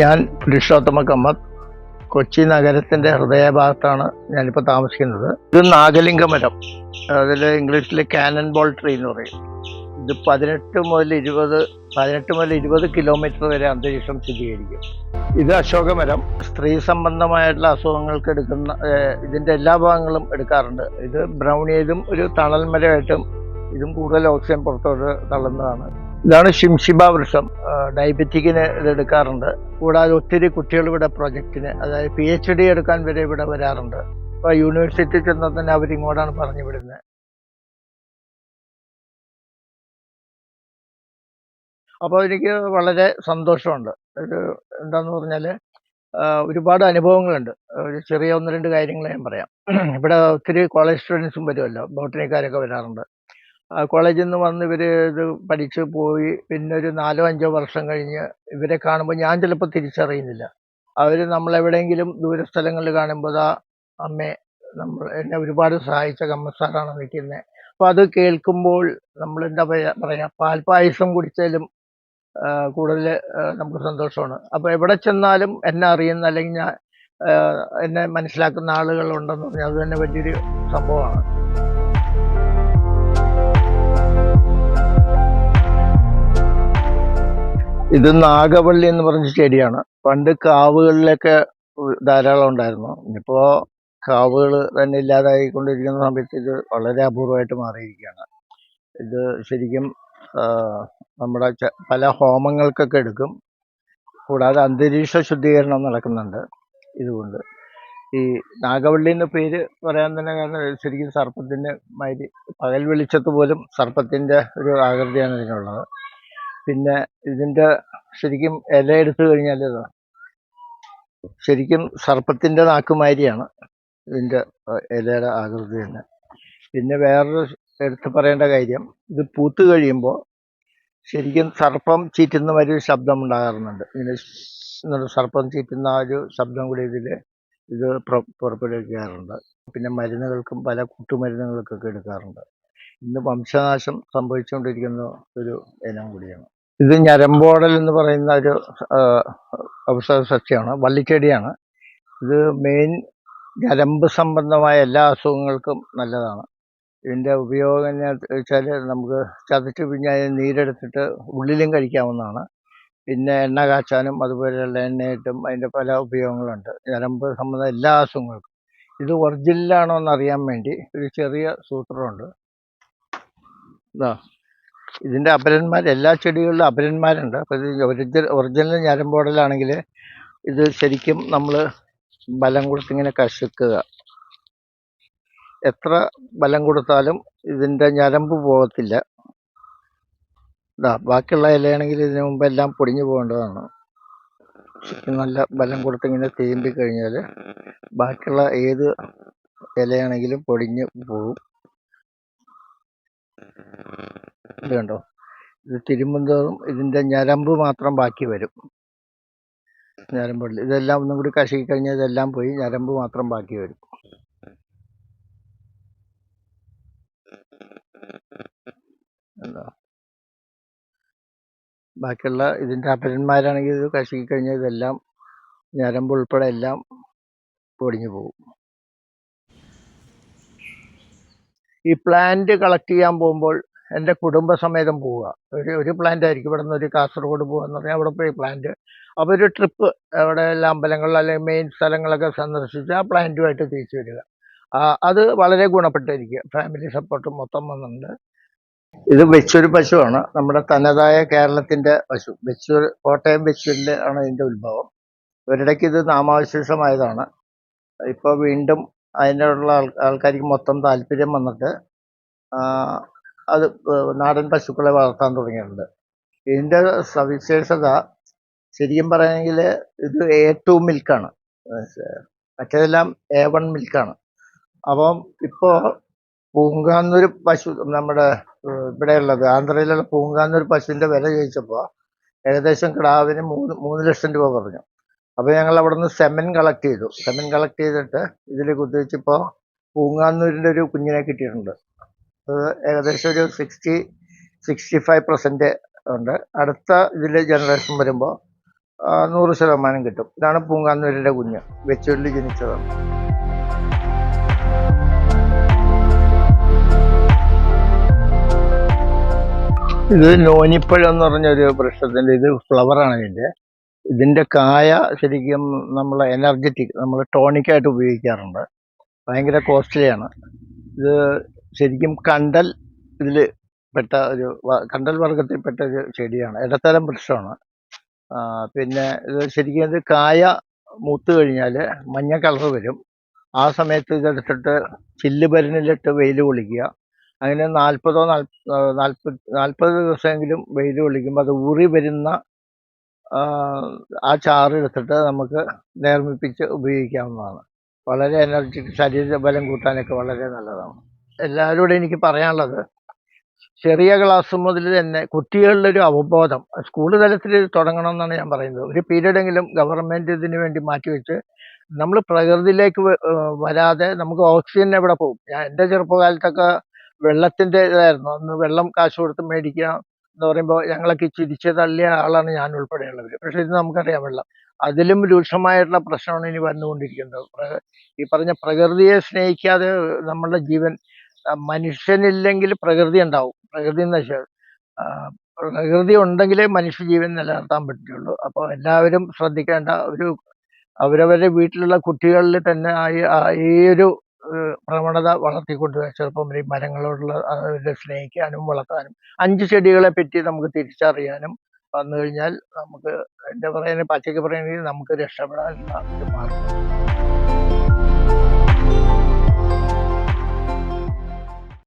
ഞാൻ പുരുഷോത്തമ കമ്മത്ത്. കൊച്ചി നഗരത്തിൻ്റെ ഹൃദയഭാഗത്താണ് ഞാനിപ്പോൾ താമസിക്കുന്നത്. ഇത് നാഗലിംഗ മരം, അതിൽ ഇംഗ്ലീഷിൽ കാനൻ ബോൾ ട്രീ എന്ന് പറയും. ഇത് 18 മുതൽ 20 കിലോമീറ്റർ വരെ അന്തരീക്ഷം സ്ഥിരീകരിക്കും. ഇത് അശോകമരം. സ്ത്രീ സംബന്ധമായിട്ടുള്ള അസുഖങ്ങൾക്ക് എടുക്കുന്ന ഇതിൻ്റെ എല്ലാ ഭാഗങ്ങളും എടുക്കാറുണ്ട്. ഇത് ബ്രൗണിയതും ഒരു തണൽ മരമായിട്ടും ഇതും കൂടുതൽ ഓക്സിജൻ പുറത്തോട്ട് തള്ളുന്നതാണ്. ഇതാണ് ഷിംഷിബ വൃക്ഷം. ഡയബറ്റിക്കിന് ഇത് എടുക്കാറുണ്ട്. കൂടാതെ ഒത്തിരി കുട്ടികൾ ഇവിടെ പ്രൊജക്റ്റിന്, അതായത് PhD എടുക്കാൻ വരെ ഇവിടെ വരാറുണ്ട്. ഇപ്പോൾ യൂണിവേഴ്സിറ്റി ചെന്നാൽ തന്നെ അവരിങ്ങോട്ടാണ് പറഞ്ഞു വിടുന്നത്. അപ്പോൾ എനിക്ക് വളരെ സന്തോഷമുണ്ട്. ഒരു എന്താന്ന് പറഞ്ഞാൽ ഒരുപാട് അനുഭവങ്ങളുണ്ട്. ഒരു ചെറിയ 1-2 കാര്യങ്ങൾ ഞാൻ പറയാം. ഇവിടെ ഒത്തിരി കോളേജ് സ്റ്റുഡൻസും വരുമല്ലോ, ബോട്ടണിക്കാരൊക്കെ വരാറുണ്ട്. കോളേജിൽ നിന്ന് വന്ന് ഇവർ ഇത് പഠിച്ച് പോയി പിന്നെ ഒരു 4-5 വർഷം കഴിഞ്ഞ് ഇവരെ കാണുമ്പോൾ ഞാൻ ചിലപ്പോൾ തിരിച്ചറിയുന്നില്ല. അവർ നമ്മളെവിടെയെങ്കിലും ദൂരസ്ഥലങ്ങളിൽ കാണുമ്പോൾ അമ്മേ, എന്നെ ഒരുപാട് സഹായിച്ച കമ്മസാറാണ് നിൽക്കുന്നത്. അപ്പോൾ അത് കേൾക്കുമ്പോൾ നമ്മൾ എന്താ പറയുക, പാൽപ്പായസം കുടിച്ചാലും കൂടുതൽ നമുക്ക് സന്തോഷമാണ്. അപ്പോൾ എവിടെ ചെന്നാലും എന്നെ അറിയുന്ന അല്ലെങ്കിൽ ഞാൻ എന്നെ മനസ്സിലാക്കുന്ന ആളുകളുണ്ടെന്ന് പറഞ്ഞാൽ അത് തന്നെ വലിയൊരു സംഭവമാണ്. ഇത് നാഗവള്ളി എന്ന് പറഞ്ഞ ചെടിയാണ്. പണ്ട് കാവുകളിലൊക്കെ ധാരാളം ഉണ്ടായിരുന്നു. ഇനിയിപ്പോൾ കാവുകൾ തന്നെ ഇല്ലാതായിക്കൊണ്ടിരിക്കുന്ന സമയത്ത് ഇത് വളരെ അപൂർവമായിട്ട് മാറിയിരിക്കുകയാണ്. ഇത് ശരിക്കും നമ്മുടെ പല ഹോമങ്ങൾക്കൊക്കെ എടുക്കും. കൂടാതെ അന്തരീക്ഷ ശുദ്ധീകരണം നടക്കുന്നുണ്ട് ഇതുകൊണ്ട്. ഈ നാഗവള്ളി എന്ന പേര് പറയാൻ തന്നെ കാരണം ശരിക്കും സർപ്പത്തിൻ്റെ മാതിരി, പകൽ വെളിച്ചത്ത് പോലും സർപ്പത്തിൻ്റെ ഒരു ആകൃതിയാണ് ഇതിനുള്ളത്. പിന്നെ ഇതിൻ്റെ ശരിക്കും ഇല എടുത്തു കഴിഞ്ഞാൽ ശരിക്കും സർപ്പത്തിൻ്റെ നാക്കുമാതിരിയാണ് ഇതിൻ്റെ ഇലയുടെ ആകൃതി തന്നെ. പിന്നെ വേറൊരു എടുത്ത് പറയേണ്ട കാര്യം, ഇത് പൂത്ത് കഴിയുമ്പോൾ ശരിക്കും സർപ്പം ചീറ്റുന്ന ഒരു ശബ്ദം ഉണ്ടാകാറുണ്ട്. ഇങ്ങനെ സർപ്പം ചീറ്റുന്ന ആ ഒരു ശബ്ദം കൂടി ഇത് പുറപ്പെടുവിക്കാറുണ്ട്. പിന്നെ മരുന്നുകൾക്കും പല കൂട്ടുമരുന്നുകൾക്കൊക്കെ എടുക്കാറുണ്ട്. ഇന്ന് വംശനാശം സംഭവിച്ചുകൊണ്ടിരിക്കുന്ന ഒരു ഇനം കൂടിയാണ്. ഇത് ഞരമ്പോടൽ എന്ന് പറയുന്ന ഒരു ഔഷധ സസ്യമാണ്, വള്ളിച്ചെടിയാണ്. ഇത് മെയിൻ ഞരമ്പ് സംബന്ധമായ എല്ലാ അസുഖങ്ങൾക്കും നല്ലതാണ്. ഇതിൻ്റെ ഉപയോഗം എന്ന് വെച്ചാൽ നമുക്ക് ചതച്ച് പിഴിഞ്ഞ് നീരെടുത്തിട്ട് ഉള്ളിലും കഴിക്കാവുന്നതാണ്. പിന്നെ എണ്ണ കാച്ചാനും അതുപോലെയുള്ള എണ്ണയായിട്ടും അതിൻ്റെ പല ഉപയോഗങ്ങളുണ്ട് ഞരമ്പ് സംബന്ധമായ എല്ലാ അസുഖങ്ങൾക്കും. ഇത് ഒറിജിനലാണോ എന്നറിയാൻ വേണ്ടി ഒരു ചെറിയ സൂത്രമുണ്ട്. ഇതിൻ്റെ അപരന്മാർ, എല്ലാ ചെടികളിലും അപരന്മാരുണ്ട്. അപ്പോൾ ഇത് ഒറിജിനൽ ഞരമ്പോടലാണെങ്കിൽ ഇത് ശരിക്കും നമ്മൾ ബലം കൊടുത്തിങ്ങനെ കശുക്കുക. എത്ര ബലം കൊടുത്താലും ഇതിൻ്റെ ഞരമ്പ് പോകത്തില്ല. ബാക്കിയുള്ള ഇലയാണെങ്കിൽ ഇതിനു മുമ്പെല്ലാം പൊടിഞ്ഞു പോകേണ്ടതാണ്. നല്ല ബലം കൊടുത്തിങ്ങനെ തീമ്പി കഴിഞ്ഞാൽ ബാക്കിയുള്ള ഏത് ഇലയാണെങ്കിലും പൊടിഞ്ഞ് പോകും. ഇത് കണ്ടോ, ഇത് തിരുമ്പുന്നതും ഇതിൻ്റെ ഞരമ്പ് മാത്രം ബാക്കി വരും. ഞരമ്പുള്ളിൽ ഇതെല്ലാം ഒന്നും കൂടി കശക്കി കഴിഞ്ഞാൽ ഇതെല്ലാം പോയി ഞരമ്പ് മാത്രം ബാക്കി വരും. എന്താ ബാക്കിയുള്ള ഇതിൻ്റെ അപരന്മാരാണെങ്കിൽ ഇത് കശക്കി കഴിഞ്ഞാൽ ഇതെല്ലാം ഞരമ്പ് ഉൾപ്പെടെ എല്ലാം പൊടിഞ്ഞു പോകും. ഈ പ്ലാന്റ് കളക്ട് ചെയ്യാൻ പോകുമ്പോൾ എൻ്റെ കുടുംബസമേതം പോവുക. ഒരു പ്ലാന്റ് ആയിരിക്കും. ഇവിടെ നിന്ന് ഒരു കാസർഗോഡ് പോകുകയെന്ന് പറഞ്ഞാൽ അവിടെ പോയി പ്ലാന്റ്, അപ്പോൾ ഒരു ട്രിപ്പ് അവിടെ എല്ലാ അമ്പലങ്ങളിൽ അല്ലെങ്കിൽ മെയിൻ സ്ഥലങ്ങളൊക്കെ സന്ദർശിച്ച് ആ പ്ലാന്റുമായിട്ട് തിരിച്ചു വരിക. അത് വളരെ ഗുണപ്പെട്ടിരിക്കുക. ഫാമിലി സപ്പോർട്ട് മൊത്തം വന്നിട്ടുണ്ട്. ഇത് വെച്ചൂർ പശുവാണ്, നമ്മുടെ തനതായ കേരളത്തിൻ്റെ പശു. വെച്ചൂർ, കോട്ടയം വെച്ചൂരിൽ ആണ് ഇതിൻ്റെ ഉത്ഭവം. ഒരിടയ്ക്ക് ഇത് നാമാവശേഷമായതാണ്. ഇപ്പോൾ വീണ്ടും അതിനുള്ള ആൾക്കാർക്ക് മൊത്തം താല്പര്യം വന്നിട്ട് അത് നാടൻ പശുക്കളെ വളർത്താൻ തുടങ്ങിയിട്ടുണ്ട്. ഇതിൻ്റെ സവിശേഷത ശരിക്കും പറയുകയാണെങ്കിൽ ഇത് A2 മിൽക്കാണ്, മറ്റേതെല്ലാം A1 മിൽക്കാണ്. അപ്പം ഇപ്പോൾ പൂങ്കാന്നൊരു പശു, നമ്മുടെ ഇവിടെയുള്ളത് ആന്ധ്രയിലുള്ള പൂങ്കാന്നൊരു പശുവിൻ്റെ വില ചോദിച്ചപ്പോൾ ഏകദേശം കിടാവിന് 3 ലക്ഷം രൂപ പറഞ്ഞു. അപ്പോൾ ഞങ്ങൾ അവിടെ നിന്ന് സെമൻ കളക്ട് ചെയ്തു. സെമൻ കളക്ട് ചെയ്തിട്ട് ഇതിൽ കുത്തിവെച്ചപ്പോൾ പൂങ്കാന്നൂരിൻ്റെ ഒരു കുഞ്ഞിനെ കിട്ടിയിട്ടുണ്ട്. അത് ഏകദേശം ഒരു 60-65% ഉണ്ട്. അടുത്ത ഇതിൽ ജനറേഷൻ വരുമ്പോൾ 100% കിട്ടും. ഇതാണ് പൂങ്കാന്നൂരിന്റെ കുഞ്ഞ്, വെച്ചുള്ളി ജനിച്ചതാണ്. ഇത് നോനിപ്പഴം എന്ന് പറഞ്ഞൊരു വൃക്ഷത്തിന്റെ ഇത് ഫ്ലവറാണ് ഇതിന്റെ കായ ശരിക്കും നമ്മൾ എനർജറ്റിക്, നമ്മൾ ടോണിക്കായിട്ട് ഉപയോഗിക്കാറുണ്ട്. ഭയങ്കര കോസ്റ്റ്ലിയാണ് ഇത്. ശരിക്കും കണ്ടൽ ഇതിൽ പെട്ട കണ്ടൽ വർഗത്തിൽപ്പെട്ട ഒരു ചെടിയാണ്, ഇടത്തരം വൃക്ഷമാണ്. പിന്നെ ഇത് ശരിക്കും ഇത് കായ മൂത്ത് കഴിഞ്ഞാൽ മഞ്ഞ കളർ വരും. ആ സമയത്ത് ഇതെടുത്തിട്ട് ചില്ലുപരനിലിട്ട് വെയിൽ കൊള്ളിക്കുക. അങ്ങനെ 40 ദിവസമെങ്കിലും വെയിൽ കൊള്ളിക്കുമ്പോൾ അത് ഊറി വരുന്ന ആ ചാറെടുത്തിട്ട് നമുക്ക് നേർമ്മിപ്പിച്ച് ഉപയോഗിക്കാവുന്നതാണ്. വളരെ ശരീരബലം കൂട്ടാനൊക്കെ വളരെ നല്ലതാണ്. എല്ലാവരോടും എനിക്ക് പറയാനുള്ളത്, ചെറിയ ക്ലാസ് മുതൽ തന്നെ കുട്ടികളിലൊരു അവബോധം സ്കൂൾ തലത്തിൽ തുടങ്ങണമെന്നാണ് ഞാൻ പറയുന്നത്. ഒരു പീരീഡെങ്കിലും ഗവൺമെൻറ് ഇതിന് വേണ്ടി മാറ്റിവെച്ച് നമ്മൾ പ്രകൃതിയിലേക്ക് വരാതെ നമുക്ക് ഓക്സിജൻ എവിടെ പോകും? എൻ്റെ ചെറുപ്പകാലത്തൊക്കെ വെള്ളത്തിൻ്റെ ഇതായിരുന്നു. അന്ന് വെള്ളം കാശ് കൊടുത്ത് മേടിക്കുക എന്ന് പറയുമ്പോൾ ഞങ്ങളൊക്കെ ചിരിച്ച് തള്ളിയ ആളാണ് ഞാൻ ഉൾപ്പെടെയുള്ളവർ. പക്ഷേ ഇത് നമുക്കറിയാം, വെള്ളം അതിലും രൂക്ഷമായിട്ടുള്ള പ്രശ്നമാണ് ഇനി വന്നുകൊണ്ടിരിക്കുന്നത്. ഈ പറഞ്ഞ പ്രകൃതിയെ സ്നേഹിക്കാതെ നമ്മളുടെ ജീവൻ, മനുഷ്യനില്ലെങ്കിൽ പ്രകൃതി ഉണ്ടാവും. പ്രകൃതി നശിച്ചാൽ പ്രകൃതി ഉണ്ടെങ്കിലേ മനുഷ്യജീവൻ നിലനിർത്താൻ പറ്റുള്ളൂ. അപ്പോൾ എല്ലാവരും ശ്രദ്ധിക്കേണ്ട ഒരു അവരവരുടെ വീട്ടിലുള്ള കുട്ടികളിൽ തന്നെ ഈ ഒരു പ്രവണത വളർത്തിക്കൊണ്ടുവരാൻ, ചെറുപ്പം ഈ മരങ്ങളോടുള്ള അവരെ സ്നേഹിക്കാനും വളർത്താനും 5 ചെടികളെ പറ്റി നമുക്ക് തിരിച്ചറിയാനും വന്നു കഴിഞ്ഞാൽ നമുക്ക്, എന്താ പറയുക, പച്ചയ്ക്ക് പറയുകയാണെങ്കിൽ നമുക്ക് രക്ഷപ്പെടാനുള്ള ഒരു മാർഗം.